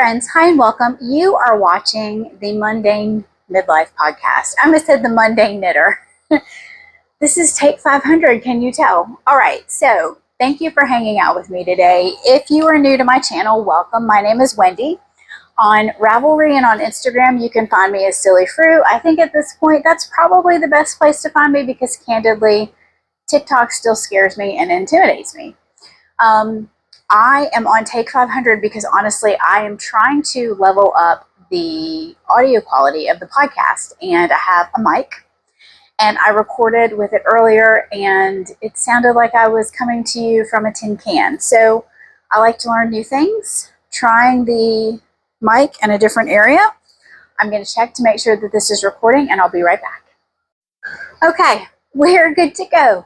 friends, hi and welcome. You are watching the Mundane Midlife podcast. I almost said the Mundane Knitter. This is take 500, can you tell? All right, so thank you for hanging out with me today. If you are new to my channel, welcome. My name is Wendy. On Ravelry and on Instagram, you can find me as Silly Fruit. I think at this point, that's probably the best place to find me because candidly, TikTok still scares me and intimidates me. I am on take 500 because honestly, I am trying to level up the audio quality of the podcast, and I have a mic and I recorded with it earlier and it sounded like I was coming to you from a tin can. So I like to learn new things, trying the mic in a different area. I'm going to check to make sure that this is recording and I'll be right back. Okay, we're good to go.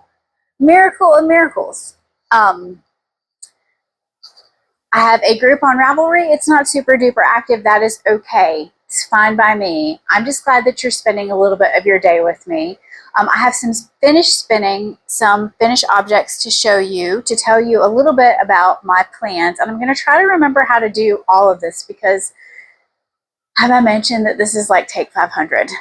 Miracle of miracles. I have a group on Ravelry. It's not super duper active. That is okay. It's fine by me. I'm just glad that you're spending a little bit of your day with me. I have some finished spinning, some finished objects to show you, to tell you a little bit about my plans. And I'm going to try to remember how to do all of this because have I mentioned that this is like take 500?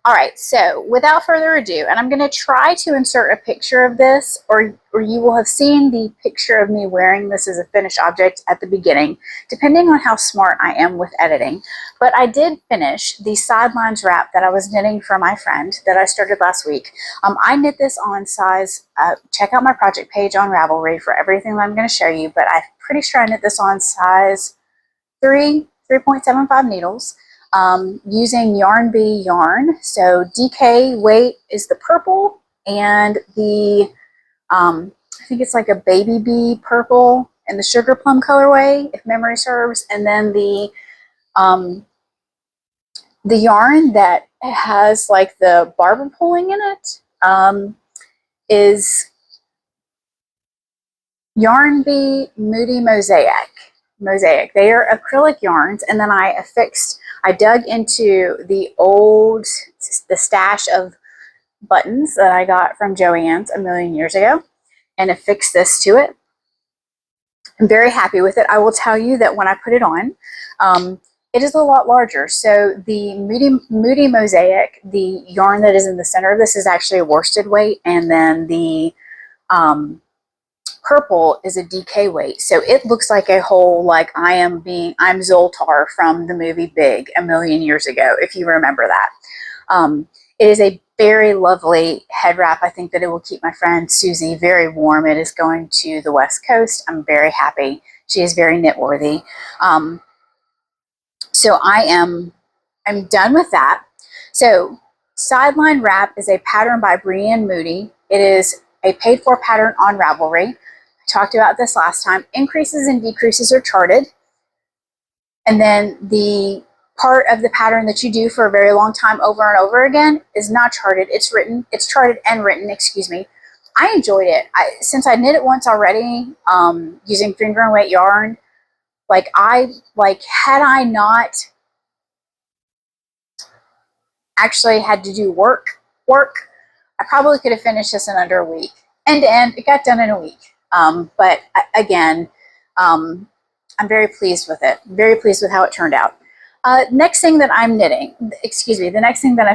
All right, so without further ado, and I'm going to try to insert a picture of this, or you will have seen the picture of me wearing this as a finished object at the beginning, depending on how smart I am with editing. But I did finish the sidelines wrap that I was knitting for my friend that I started last week. I knit this on size, check out my project page on Ravelry for everything that I'm going to show you, but I'm pretty sure I knit this on size 3.75 needles. Using Yarn Bee yarn. So DK weight is the purple and the, I think it's like a baby bee purple and the sugar plum colorway, if memory serves. And then the yarn that has like the barber pulling in it is Yarn Bee Moody Mosaic. They are acrylic yarns, and then I dug into the stash of buttons that I got from Joann's a million years ago and affixed this to it. I'm very happy with it. I will tell you that when I put it on, it is a lot larger. So the Moody Mosaic, the yarn that is in the center of this is actually a worsted weight, and then the purple is a DK weight. So it looks like a whole, like I'm Zoltar from the movie Big a million years ago, if you remember that. It is a very lovely head wrap. I think that it will keep my friend Susie very warm. It is going to the West Coast. I'm very happy. She is very knit worthy. So I'm done with that. So Sideline Wrap is a pattern by Brienne Moody. It is a paid for pattern on Ravelry. Talked about this last time. Increases and decreases are charted. And then the part of the pattern that you do for a very long time over and over again is not charted. It's written. It's charted and written, excuse me. I enjoyed it. Since I knit it once already using finger and weight yarn, had I not actually had to do work, I probably could have finished this in under a week. End to end, it got done in a week. But again, I'm very pleased with it. Very pleased with how it turned out. Next thing that I'm knitting, the next thing that I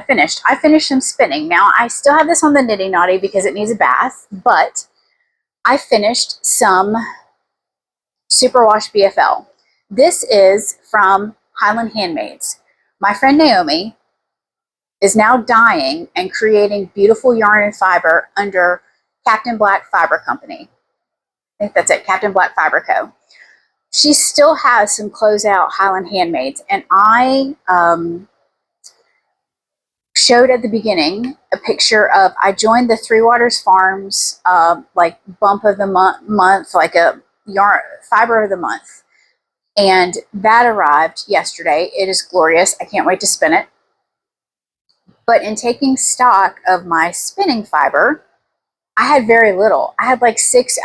finished some spinning. Now, I still have this on the Knitty Naughty because it needs a bath, but I finished some Superwash BFL. This is from Highland Handmaids. My friend Naomi is now dyeing and creating beautiful yarn and fiber under Captain Black Fiber Company. I think that's it, Captain Black Fiber Co. She still has some closeout Highland Handmaids, and I showed at the beginning a picture of, I joined the Three Waters Farms like bump of the month, like a yarn fiber of the month, and that arrived yesterday. It is glorious. I can't wait to spin it. But in taking stock of my spinning fiber, I had very little. I had like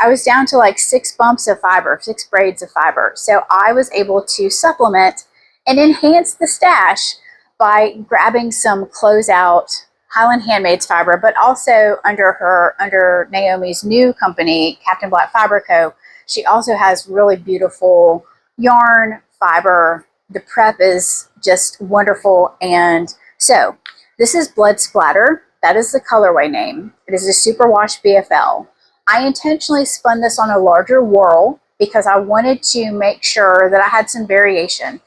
I was down to like 6 bumps of fiber, 6 braids of fiber. So I was able to supplement and enhance the stash by grabbing some closeout Highland Handmaids fiber, but also under Naomi's new company, Captain Black Fiber Co. She also has really beautiful yarn, fiber. The prep is just wonderful. And so this is Blood Splatter. That is the colorway name. It is a superwash BFL. I intentionally spun this on a larger whirl because I wanted to make sure that I had some variation.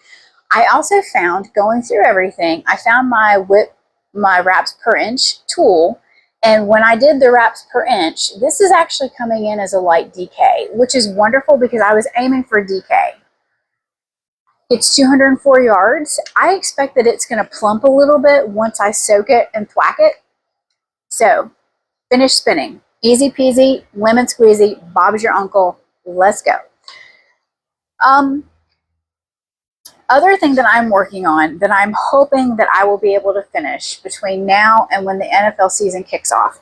I also found, going through everything, I found my wraps per inch tool, and when I did the wraps per inch, this is actually coming in as a light DK, which is wonderful because I was aiming for DK. It's 204 yards. I expect that it's going to plump a little bit once I soak it and thwack it. So, finish spinning. Easy peasy, lemon squeezy, Bob's your uncle. Let's go. Other thing that I'm working on that I'm hoping that I will be able to finish between now and when the NFL season kicks off.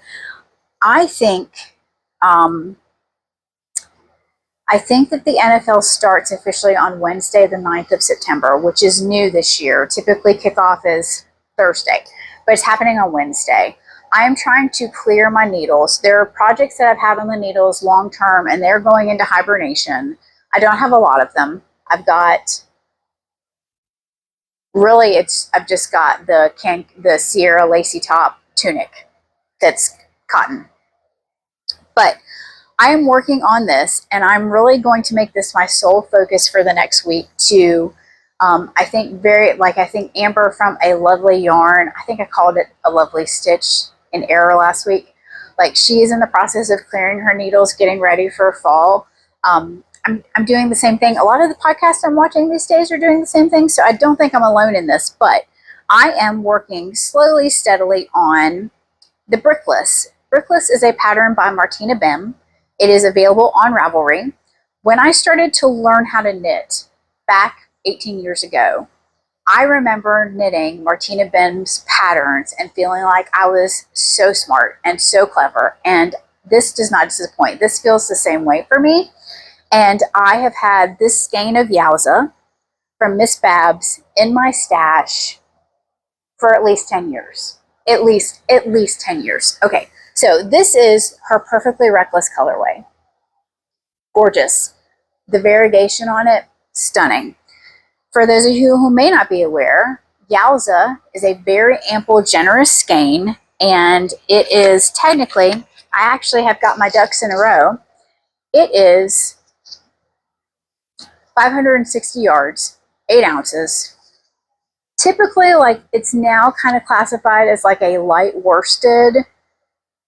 I think that the NFL starts officially on Wednesday, the 9th of September, which is new this year. Typically kickoff is Thursday, but it's happening on Wednesday. I am trying to clear my needles. There are projects that I've had on the needles long term, and they're going into hibernation. I don't have a lot of them. I've got, really, I've just got the Sierra lacy top tunic that's cotton. But I am working on this, and I'm really going to make this my sole focus for the next week to, I think Amber from A Lovely Yarn, I think I called it A Lovely Stitch in error last week. Like, she is in the process of clearing her needles, getting ready for fall. I'm doing the same thing. A lot of the podcasts I'm watching these days are doing the same thing, so I don't think I'm alone in this, but I am working slowly, steadily on the Brickless. Brickless is a pattern by Martina Bim. It is available on Ravelry. When I started to learn how to knit back 18 years ago, I remember knitting Martina Bim's patterns and feeling like I was so smart and so clever. And this does not disappoint. This feels the same way for me. And I have had this skein of Yowza from Miss Babs in my stash for at least 10 years. At least 10 years. Okay, so this is her Perfectly Reckless colorway. Gorgeous. The variegation on it, stunning. For those of you who may not be aware, Yowza is a very ample, generous skein, and it is technically, I actually have got my ducks in a row. It is 560 yards, 8 ounces. Typically, like, it's now kind of classified as like a light worsted,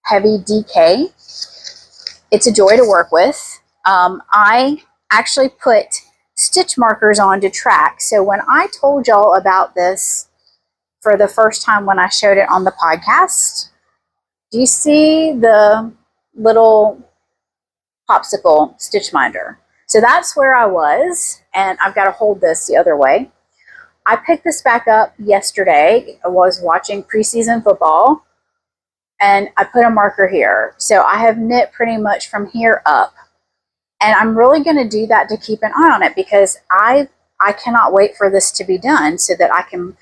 heavy DK. It's a joy to work with. I actually put stitch markers on to track. So when I told y'all about this for the first time when I showed it on the podcast, do you see the little popsicle stitch minder? So that's where I was, and I've got to hold this the other way. I picked this back up yesterday. I was watching preseason football, and I put a marker here. So I have knit pretty much from here up. And I'm really going to do that to keep an eye on it because I cannot wait for this to be done so that I can,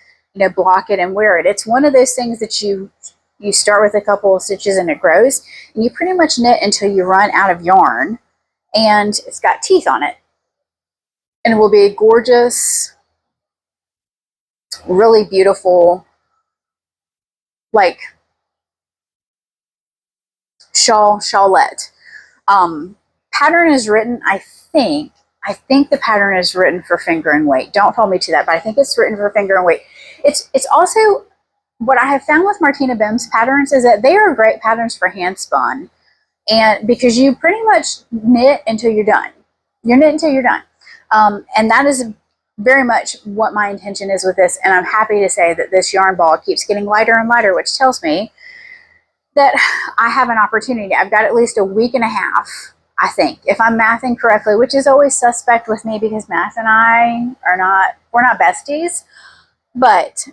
block it and wear it. It's one of those things that you start with a couple of stitches and it grows, and you pretty much knit until you run out of yarn, and it's got teeth on it. And it will be a gorgeous, really beautiful, like, shawlette. Pattern is written, I think the pattern is written for finger and weight. Don't hold me to that, but I think it's written for finger and weight. It's also, what I have found with Martina Bim's patterns is that they are great patterns for hand spun, and because you pretty much knit until you're done. You're knit until you're done. And that is very much what my intention is with this, and I'm happy to say that this yarn ball keeps getting lighter and lighter, which tells me that I have an opportunity. I've got at least a week and a half, I think, if I'm mathing correctly, which is always suspect with me because math and I we're not besties, but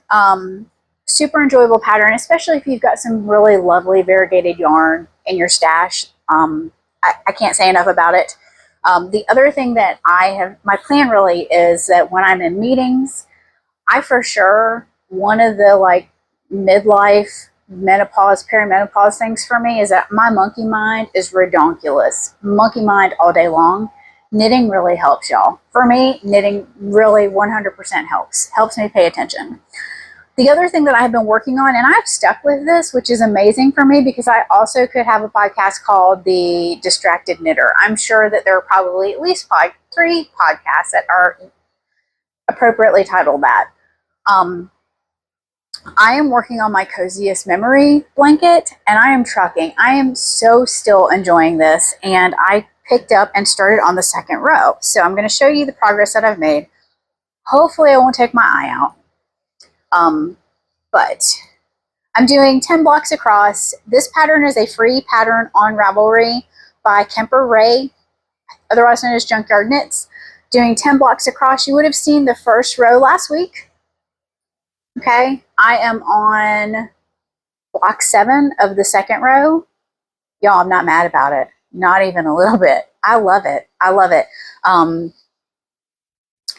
super enjoyable pattern, especially if you've got some really lovely variegated yarn in your stash. I can't say enough about it. The other thing that my plan really is that when I'm in meetings, I for sure, one of the like midlife, menopause, perimenopause things for me is that my monkey mind is redonkulous. Monkey mind all day long. knitting really helps, y'all. For me, knitting really 100% helps me pay attention. The other thing that I've been working on, and I've stuck with this, which is amazing for me because I also could have a podcast called The Distracted Knitter. I'm sure that there are probably at least 3 podcasts that are appropriately titled that. I am working on my coziest memory blanket, and I am trucking. I am so still enjoying this, and I picked up and started on the 2nd row. So I'm going to show you the progress that I've made. Hopefully I won't take my eye out. But I'm doing 10 blocks across. This pattern is a free pattern on Ravelry by Kemper Ray, otherwise known as Junkyard Knits. Doing 10 blocks across. You would have seen the 1st row last week. Okay, I am on block 7 of the 2nd row. Y'all, I'm not mad about it. Not even a little bit. I love it. I love it.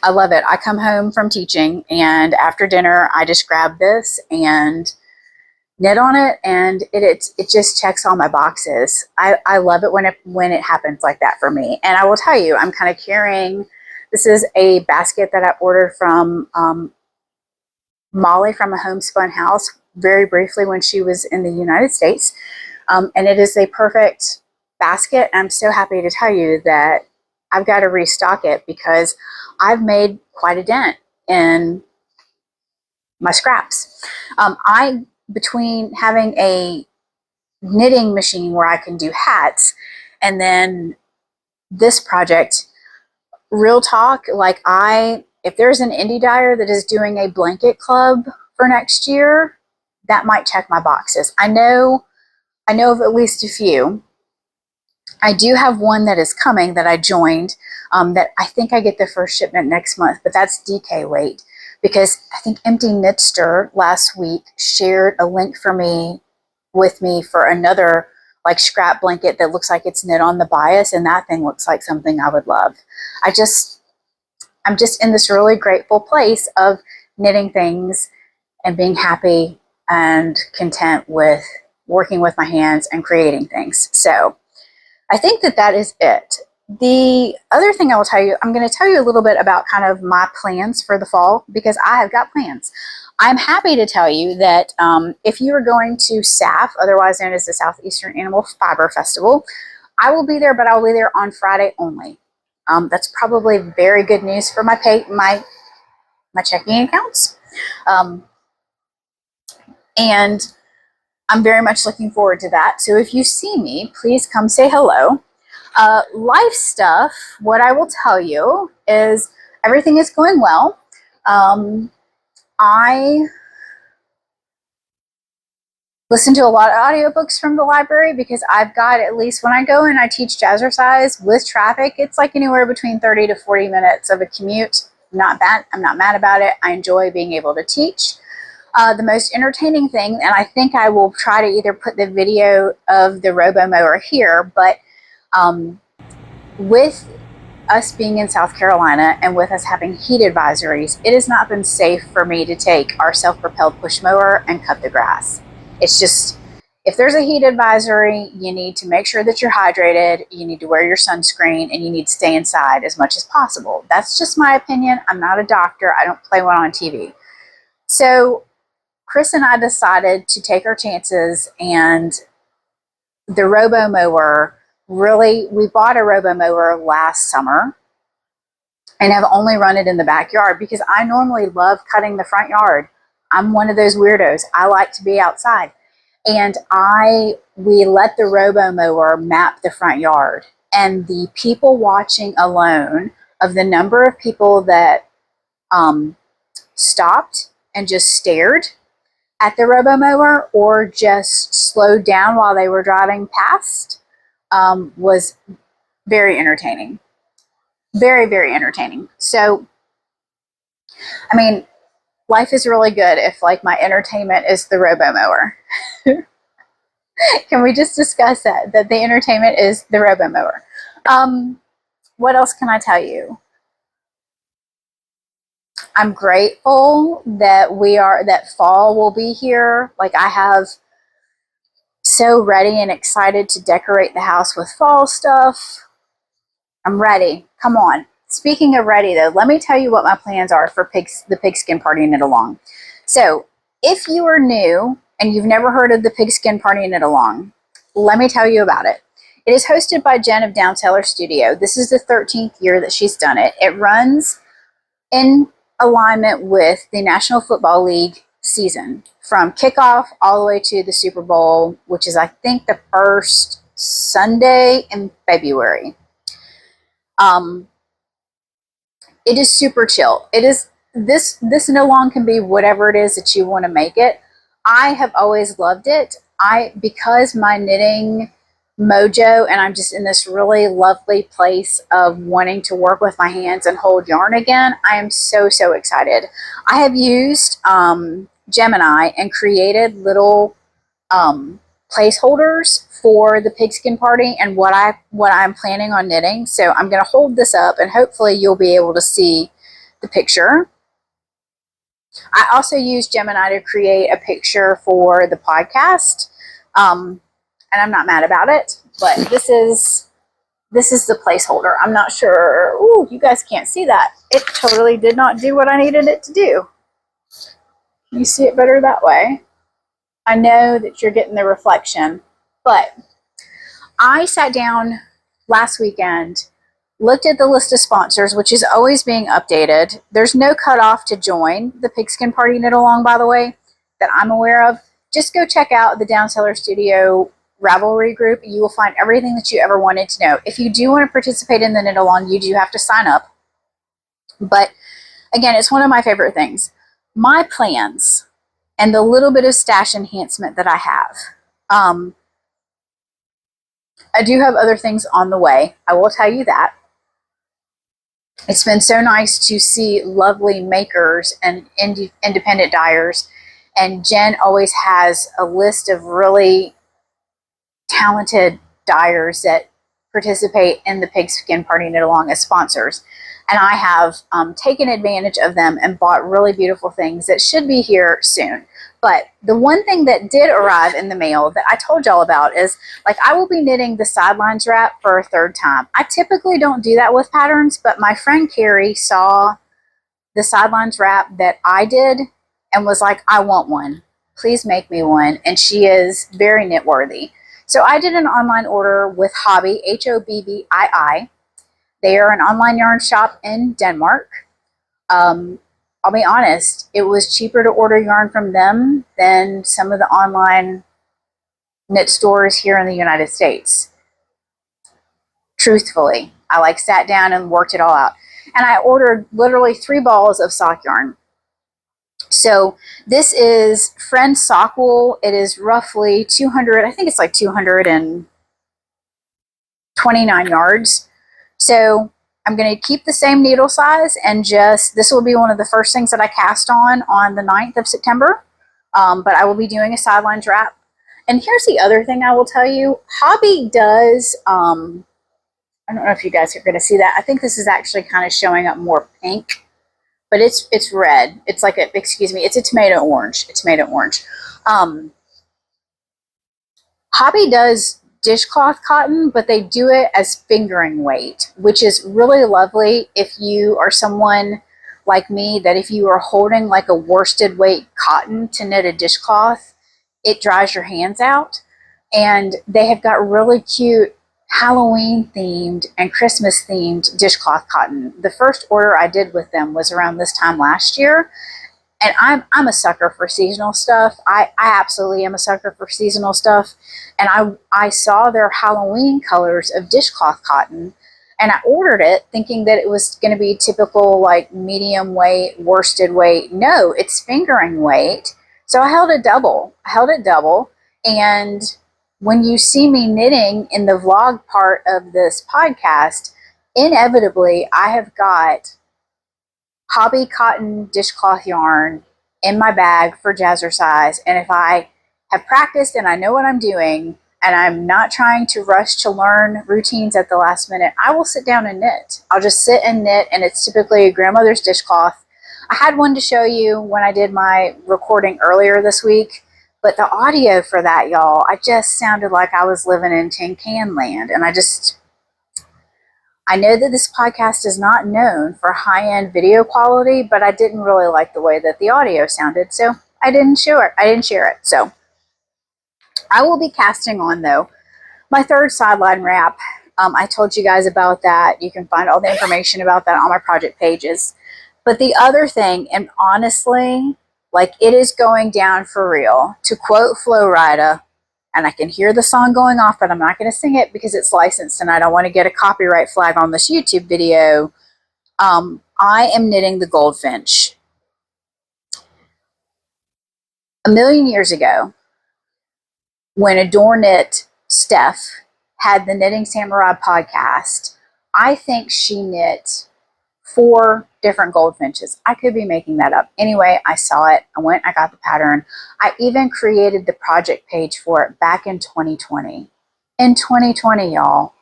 I love it. I come home from teaching, and after dinner, I just grab this and knit on it, and it just checks all my boxes. I love it when it happens like that for me. And I will tell you, I'm kind of carrying. This is a basket that I ordered from Molly from a Homespun House very briefly when she was in the United States, and it is a perfect basket. I'm so happy to tell you that I've got to restock it because I've made quite a dent in my scraps. Between having a knitting machine where I can do hats and then this project, real talk, like if there's an indie dyer that is doing a blanket club for next year, that might check my boxes. I know of at least a few. I do have one that is coming that I joined that I think I get the first shipment next month, but that's DK weight because I think Empty Knitster last week shared a link with me for another like scrap blanket that looks like it's knit on the bias, and that thing looks like something I would love. I'm just in this really grateful place of knitting things and being happy and content with working with my hands and creating things. So I think that is it. The other thing I will tell you, I'm going to tell you a little bit about kind of my plans for the fall because I have got plans. I'm happy to tell you that if you are going to SAF, otherwise known as the Southeastern Animal Fiber Festival, I will be there, but I'll be there on Friday only. That's probably very good news for my checking accounts. And I'm very much looking forward to that. So if you see me, please come say hello. Life stuff, what I will tell you is everything is going well. I listen to a lot of audiobooks from the library because I've got, at least when I go and I teach jazzercise with traffic, it's like anywhere between 30 to 40 minutes of a commute. Not bad. I'm not mad about it. I enjoy being able to teach. The most entertaining thing, and I think I will try to either put the video of the robomower here, but with us being in South Carolina and with us having heat advisories, it has not been safe for me to take our self-propelled push mower and cut the grass. It's just, if there's a heat advisory, you need to make sure that you're hydrated, you need to wear your sunscreen, and you need to stay inside as much as possible. That's just my opinion. I'm not a doctor. I don't play one on TV. So Chris and I decided to take our chances, and the robomower, really, we bought a robomower last summer and have only run it in the backyard because I normally love cutting the front yard. I'm one of those weirdos. I like to be outside. And we let the robomower map the front yard, and the people watching alone, of the number of people that stopped and just stared at the robomower or just slowed down while they were driving past, was very entertaining. Very, very entertaining. So, I mean, life is really good if like my entertainment is the robomower. Can we just discuss that the entertainment is the robomower? What else can I tell you? I'm grateful that that fall will be here. Like, I have so ready and excited to decorate the house with fall stuff. I'm ready. come on. Speaking of ready, though, let me tell you what my plans are for the Pigskin Party Knit Along. So, if you are new and you've never heard of the Pigskin Party Knit Along, let me tell you about it. It is hosted by Jen of DownCellarStudio. This is the 13th year that she's done it. It runs in alignment with the National Football League season, from kickoff all the way to the Super Bowl, which is, I think, the first Sunday in February. It is super chill. It is this knit along can be whatever it is that you want to make it. I have always loved it. Because my knitting mojo, and I'm just in this really lovely place of wanting to work with my hands and hold yarn again, I am so excited. I have used Gemini and created little placeholders for the Pigskin Party and what I'm planning on knitting. So I'm going to hold this up and hopefully you'll be able to see the picture. I also used Gemini to create a picture for the podcast, and I'm not mad about it, but this is the placeholder. I'm not sure. Ooh, you guys can't see that. It totally did not do what I needed it to do. You see it better that way. I know that you're getting the reflection, but I sat down last weekend, looked at the list of sponsors, which is always being updated. There's no cutoff to join the Pigskin Party Knit Along, by the way, that I'm aware of. Just go check out the DownCellarStudio Ravelry group. You will find everything that you ever wanted to know. If you do want to participate in the knit along, you do have to sign up. But again, it's one of my favorite things. My plans and the little bit of stash enhancement that I have. I do have other things on the way. I will tell you that. It's been so nice to see lovely makers and independent dyers. And Jen always has a list of really talented dyers that participate in the Pigskin Party Knit Along as sponsors. And I have taken advantage of them and bought really beautiful things that should be here soon. But the one thing that did arrive in the mail that I told y'all about is, like, I will be knitting the sidelines wrap for a third time. I typically don't do that with patterns, but my friend Carrie saw the sidelines wrap that I did and was like, I want one. Please make me one. And she is very knit worthy. So I did an online order with Hobby, Hobbii. They are an online yarn shop in Denmark. I'll be honest, it was cheaper to order yarn from them than some of the online knit stores here in the United States. Truthfully, I sat down and worked it all out. And I ordered literally 3 balls of sock yarn. So this is Friend Sock Wool. It is roughly 200, I think it's like 229 yards. So I'm going to keep the same needle size and this will be one of the first things that I cast on the 9th of September. But I will be doing a sidelines wrap. And here's the other thing I will tell you. Hobby does, I don't know if you guys are going to see that. I think this is actually kind of showing up more pink, but it's red. It's like it's a tomato orange. Hobby does dishcloth cotton, but they do it as fingering weight, which is really lovely if you are someone like me, that if you are holding like a worsted weight cotton to knit a dishcloth, it dries your hands out. And they have got really cute Halloween themed and Christmas themed dishcloth cotton. The first order I did with them was around this time last year. And I'm a sucker for seasonal stuff. I absolutely am a sucker for seasonal stuff. And I saw their Halloween colors of dishcloth cotton, and I ordered it thinking that it was going to be typical like medium weight, worsted weight. No, it's fingering weight. So I held it double. And when you see me knitting in the vlog part of this podcast, inevitably I have got Hobby cotton dishcloth yarn in my bag for jazzercise. And if I have practiced and I know what I'm doing and I'm not trying to rush to learn routines at the last minute, I will sit down and knit. I'll just sit and knit, and it's typically a grandmother's dishcloth. I had one to show you when I did my recording earlier this week, but the audio for that, y'all, I just sounded like I was living in tin can land, and I I know that this podcast is not known for high-end video quality, but I didn't really like the way that the audio sounded, so I didn't share it. So I will be casting on, though, my third sideline wrap. I told you guys about that. You can find all the information about that on my project pages. But the other thing, and honestly, like, it is going down for real. To quote Flo Rida, and I can hear the song going off, but I'm not going to sing it because it's licensed and I don't want to get a copyright flag on this YouTube video. I am knitting the goldfinch. A million years ago, when Adore Knit Steph had the Knitting Samurai podcast, I think she knit 4 different goldfinches. I could be making that up. Anyway, I saw it. I went, I got the pattern. I even created the project page for it back in 2020. In 2020, y'all,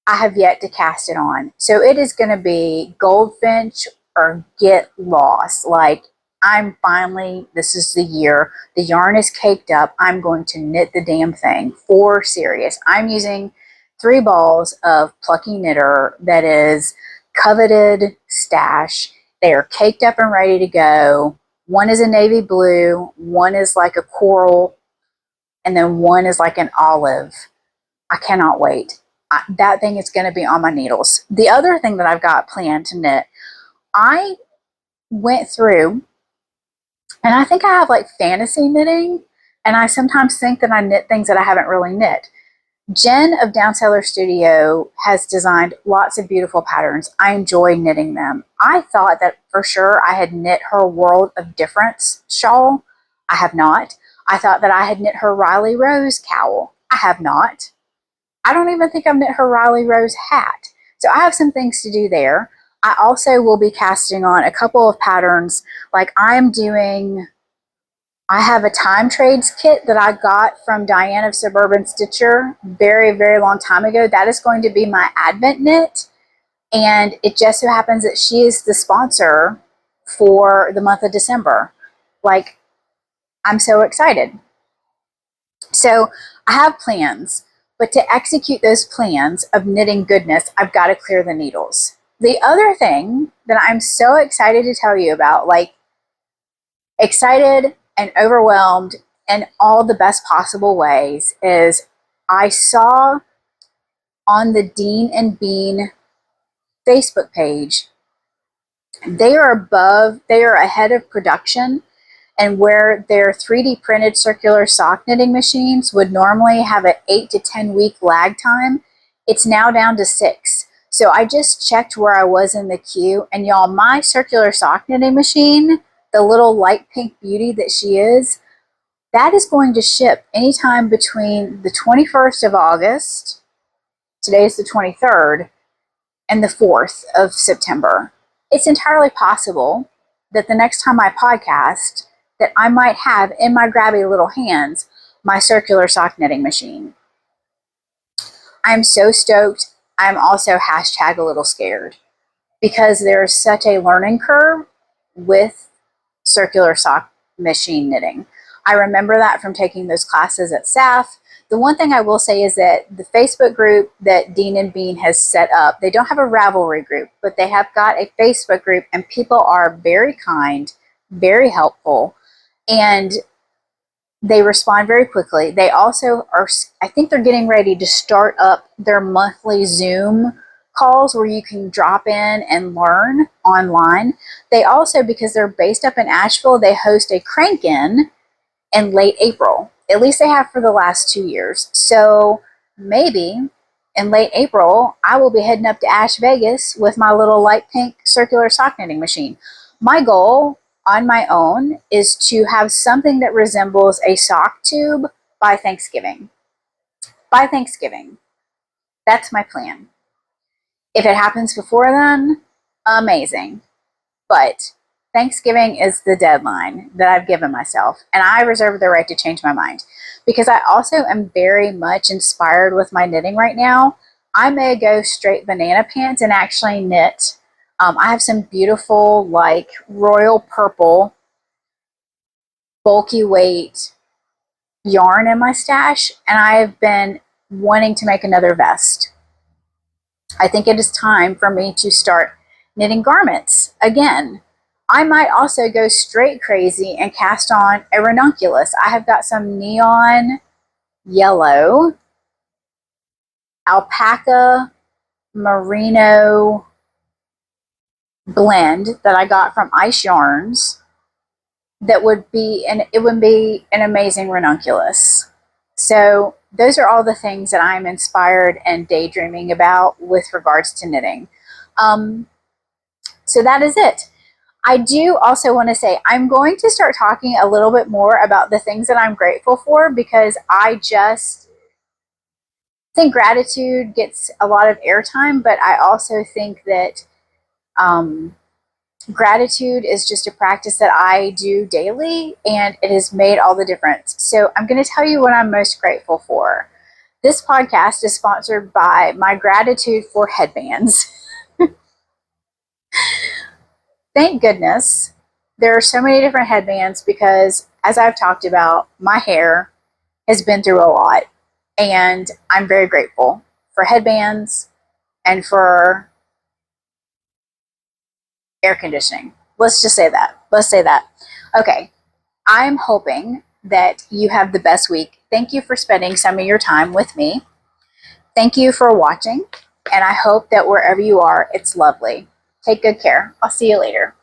I have yet to cast it on. So it is going to be goldfinch or get lost. Like, this is the year. The yarn is caked up. I'm going to knit the damn thing for serious. I'm using 3 balls of Plucky Knitter that is coveted stash. They are caked up and ready to go. One is a navy blue, one is like a coral, and then one is like an olive. I cannot wait. That thing is going to be on my needles. The other thing that I've got planned to knit, I went through, and I think I have like fantasy knitting, and I sometimes think that I knit things that I haven't really knit. Jen of DownCellarStudio has designed lots of beautiful patterns. I enjoy knitting them. I thought that for sure I had knit her World of Difference shawl. I have not. I thought that I had knit her Riley Rose cowl. I have not. I don't even think I've knit her Riley Rose hat. So I have some things to do there. I also will be casting on a couple of patterns. Like, I have a time trades kit that I got from Diane of Suburban Stitcher very, very long time ago. That is going to be my Advent knit. And it just so happens that she is the sponsor for the month of December. Like, I'm so excited. So I have plans, but to execute those plans of knitting goodness, I've got to clear the needles. The other thing that I'm so excited to tell you about, like, excited and overwhelmed in all the best possible ways, is I saw on the Dean and Bean Facebook page, they are ahead of production, and where their 3D printed circular sock knitting machines would normally have an 8 to 10 week lag time, it's now down to 6. So I just checked where I was in the queue, and y'all, my circular sock knitting machine, the little light pink beauty that she is, that is going to ship anytime between the 21st of August, today is the 23rd, and the 4th of September. It's entirely possible that the next time I podcast, that I might have in my grabby little hands my circular sock knitting machine. I'm so stoked. I'm also hashtag a little scared because there's such a learning curve with circular sock machine knitting. I remember that from taking those classes at SAF. The one thing I will say is that the Facebook group that Dean and Bean has set up, they don't have a Ravelry group, but they have got a Facebook group, and people are very kind, very helpful, and they respond very quickly. They also are, I think they're getting ready to start up their monthly Zoom calls where you can drop in and learn online. They also, because they're based up in Asheville, they host a crank-in late April. At least they have for the last 2 years. So maybe in late April, I will be heading up to Ash Vegas with my little light pink circular sock knitting machine. My goal on my own is to have something that resembles a sock tube by Thanksgiving. By Thanksgiving. That's my plan. If it happens before then, amazing. But Thanksgiving is the deadline that I've given myself, and I reserve the right to change my mind because I also am very much inspired with my knitting right now. I may go straight banana pants and actually knit. I have some beautiful, like, royal purple, bulky weight yarn in my stash, and I've been wanting to make another vest. I think it is time for me to start knitting garments again. I might also go straight crazy and cast on a ranunculus. I have got some neon yellow alpaca merino blend that I got from Ice Yarns that would be an amazing ranunculus. So those are all the things that I'm inspired and daydreaming about with regards to knitting. So that is it. I do also want to say I'm going to start talking a little bit more about the things that I'm grateful for, because I just think gratitude gets a lot of airtime, but I also think that gratitude is just a practice that I do daily, and it has made all the difference. So I'm going to tell you what I'm most grateful for. This podcast is sponsored by my gratitude for headbands. Thank goodness there are so many different headbands, because as I've talked about, my hair has been through a lot, and I'm very grateful for headbands and for air conditioning. Let's just say that. Let's say that. Okay. I'm hoping that you have the best week. Thank you for spending some of your time with me. Thank you for watching, and I hope that wherever you are, it's lovely. Take good care. I'll see you later.